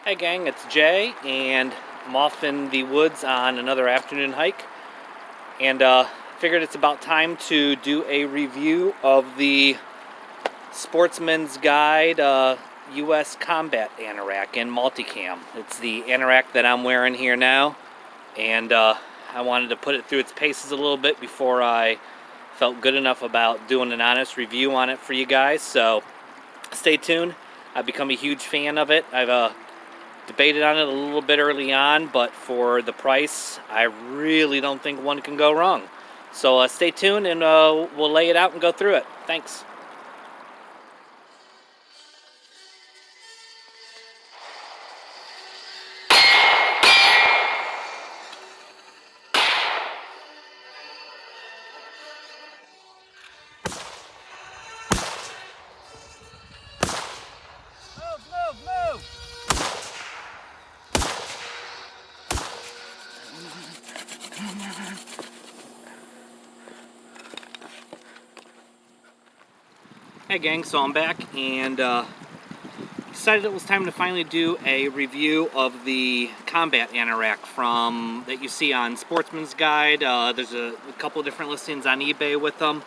Hey gang, it's Jay, and I'm off in the woods on another afternoon hike, and figured it's about time to do a review of the Sportsman's Guide US Combat Anorak in multicam. It's the anorak that I'm wearing here now, and I wanted to put it through its paces a little bit before I felt good enough about doing an honest review on it for you guys, so stay tuned. I've become a huge fan of it. I've debated on it a little bit early on, but for the price, I really don't think one can go wrong. So stay tuned and we'll lay it out and go through it. Thanks. Move! Hey gang, so I'm back and decided it was time to finally do a review of the Combat Anorak that you see on Sportsman's Guide. There's a couple of different listings on eBay with them,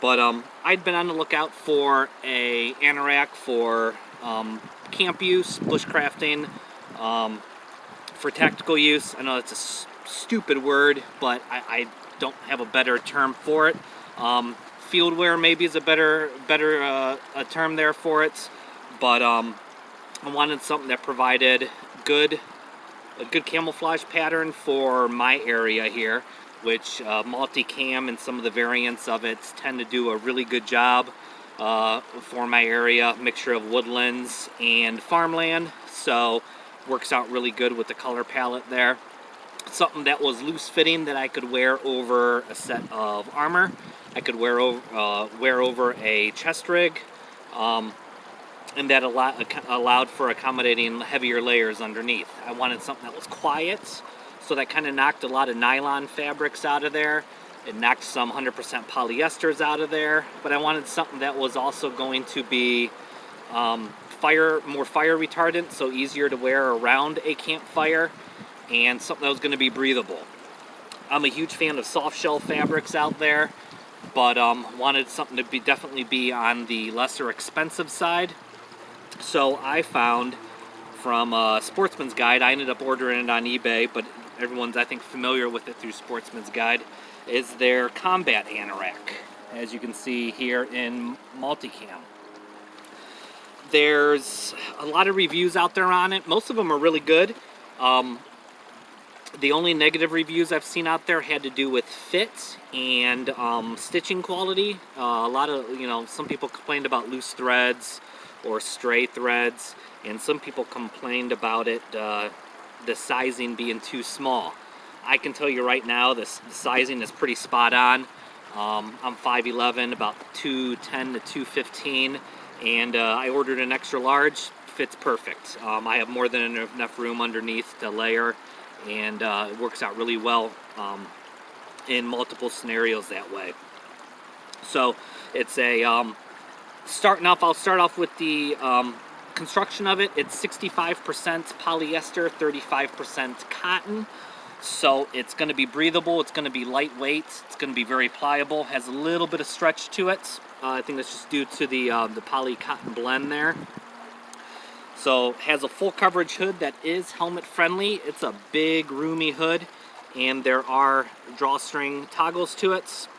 but I'd been on the lookout for a anorak for camp use, bushcrafting, for tactical use. I know it's a stupid word, but I don't have a better term for it. Field wear maybe is a better a term there for it, but I wanted something that provided a good camouflage pattern for my area here, which multicam and some of the variants of it tend to do a really good job for my area. Mixture of woodlands and farmland, so works out really good with the color palette there. Something that was loose fitting that I could wear over a set of armor. I could wear over a chest rig, and that allowed for accommodating heavier layers underneath. I wanted something that was quiet, so that kind of knocked a lot of nylon fabrics out of there. It knocked some 100% polyesters out of there, but I wanted something that was also going to be more fire retardant, so easier to wear around a campfire, and something that was going to be breathable. I'm a huge fan of soft shell fabrics out there, but wanted something to definitely be on the lesser expensive side. So I found from Sportsman's Guide, I ended up ordering it on eBay, but everyone's I think familiar with it through Sportsman's Guide, is their Combat Anorak, as you can see here in multicam. There's a lot of reviews out there on it. Most of them are really good. The only negative reviews I've seen out there had to do with fit and stitching quality. A lot of, some people complained about loose threads or stray threads, and some people complained about it, the sizing being too small. I can tell you right now, the sizing is pretty spot on. I'm 5'11", about 210 to 215, and I ordered an extra large. Fits perfect. I have more than enough room underneath to layer, and it works out really well in multiple scenarios that way. So it's a I'll start off with the construction of it. It's 65% polyester, 35% cotton. So it's going to be breathable, it's going to be lightweight, it's going to be very pliable, has a little bit of stretch to it. I think that's just due to the poly cotton blend there. So has a full coverage hood that is helmet friendly. It's a big roomy hood, and there are drawstring toggles to it.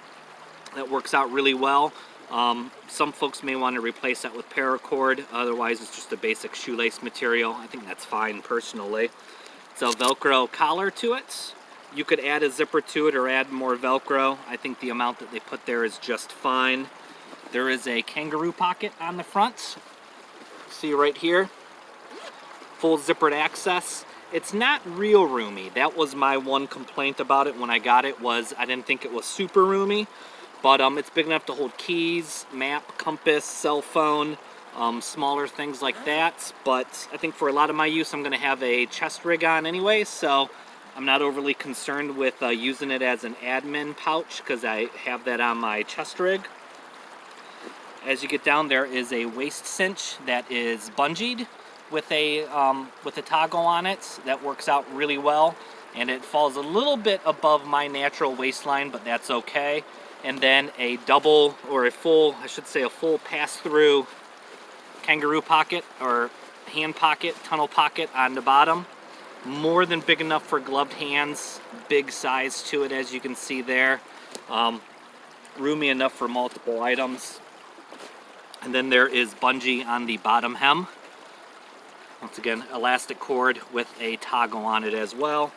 That works out really well. Some folks may want to replace that with paracord, otherwise it's just a basic shoelace material. I think that's fine personally. It's a Velcro collar to it. You could add a zipper to it or add more Velcro. I think the amount that they put there is just fine. There is a Kangaroo pocket on the front. See right here. Full zippered access. It's not real roomy. That was my one complaint about it when I got it, was I didn't think it was super roomy. But it's big enough to hold keys, map, compass, cell phone, smaller things like that. But I think for a lot of my use, I'm going to have a chest rig on anyway, so I'm not overly concerned with using it as an admin pouch because I have that on my chest rig. As you get down, there is a waist cinch that is bungeed. with a toggle on it. That works out really well, and it falls a little bit above my natural waistline, but that's okay. And then a double, or a full, I should say a full pass-through kangaroo pocket or hand pocket, tunnel pocket on the bottom. More than big enough for gloved hands, big size to it as you can see there. Roomy enough for multiple items. And then there is bungee on the bottom hem. Once again, elastic cord with a toggle on it as well.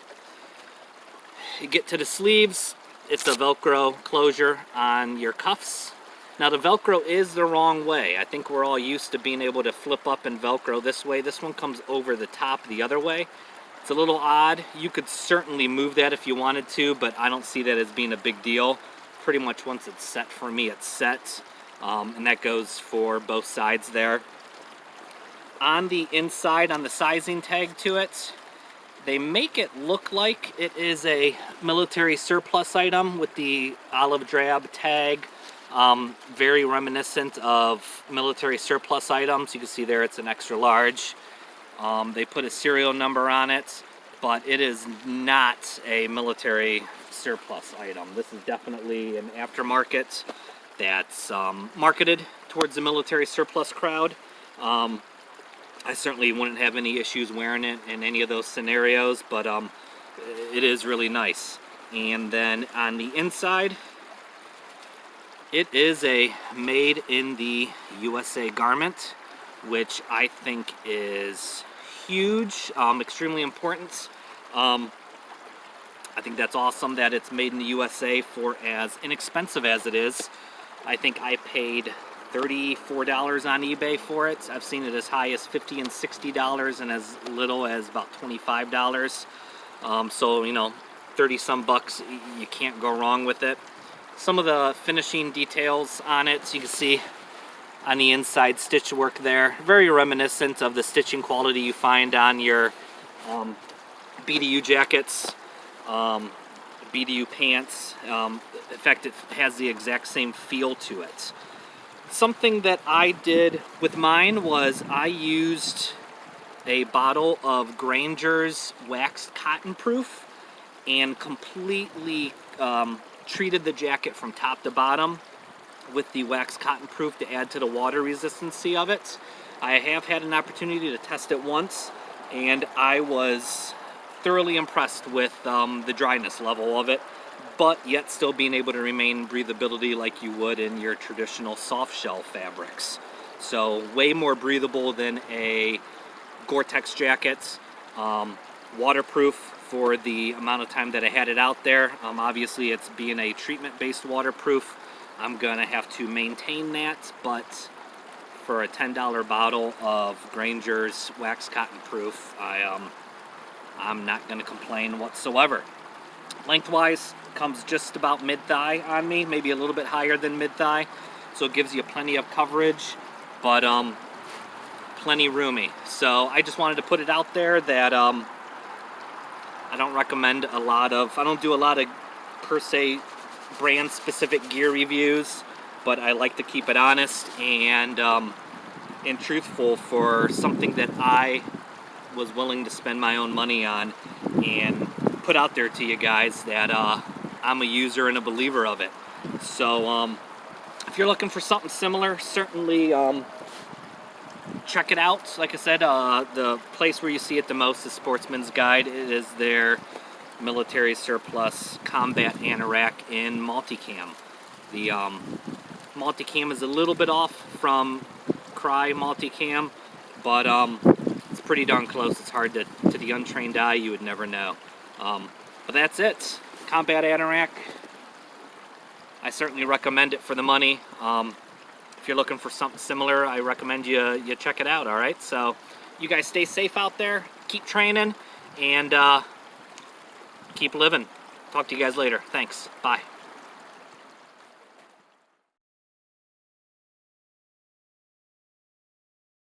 You get to the sleeves, it's a Velcro closure on your cuffs. Now the Velcro is the wrong way. I think we're all used to being able to flip up and Velcro this way. This one comes over the top the other way. It's a little odd. You could certainly move that if you wanted to, but I don't see that as being a big deal. Pretty much once it's set for me, it's set. And that goes for both sides there. On the inside, on the sizing tag to it, they make it look like it is a military surplus item with the olive drab tag. Very reminiscent of military surplus items. You can see there it's an extra large. They put a serial number on it, but it is not a military surplus item. This is definitely an aftermarket that's marketed towards the military surplus crowd. I certainly wouldn't have any issues wearing it in any of those scenarios, but it is really nice. And then on the inside, it is a made in the USA garment, which I think is huge, extremely important. I think that's awesome that it's made in the USA for as inexpensive as it is. I think I paid $34 on eBay for it. I've seen it as high as $50 and $60 and as little as about $25. So, you know, 30 some bucks, you can't go wrong with it. Some of the finishing details on it, so you can see on the inside stitch work there, very reminiscent of the stitching quality you find on your BDU jackets, BDU pants. In fact, it has the exact same feel to it. Something that I did with mine was I used a bottle of Granger's waxed cotton proof and completely treated the jacket from top to bottom with the waxed cotton proof to add to the water resistancy of it. I have had an opportunity to test it once, and I was thoroughly impressed with the dryness level of it, but yet still being able to remain breathability like you would in your traditional soft shell fabrics. So way more breathable than a Gore-Tex jacket. Waterproof for the amount of time that I had it out there. Obviously it's being a treatment-based waterproof, I'm gonna have to maintain that, but for a $10 bottle of Granger's wax cotton proof, I'm not gonna complain whatsoever. Lengthwise, comes just about mid-thigh on me, maybe a little bit higher than mid-thigh, so it gives you plenty of coverage, but plenty roomy. So I just wanted to put it out there that I don't recommend a lot of, I don't do a lot of per se brand specific gear reviews, but I like to keep it honest and truthful for something that I was willing to spend my own money on and put out there to you guys that I'm a user and a believer of it. So if you're looking for something similar, certainly check it out. Like I said, the place where you see it the most is Sportsman's Guide. It is their military surplus Combat Anorak in multicam. The multicam is a little bit off from Cry multicam, but it's pretty darn close. It's hard to the untrained eye, you would never know. But that's it. Combat Anorak. I certainly recommend it for the money. If you're looking for something similar, I recommend you check it out, alright? So, you guys stay safe out there, keep training, and keep living. Talk to you guys later. Thanks. Bye.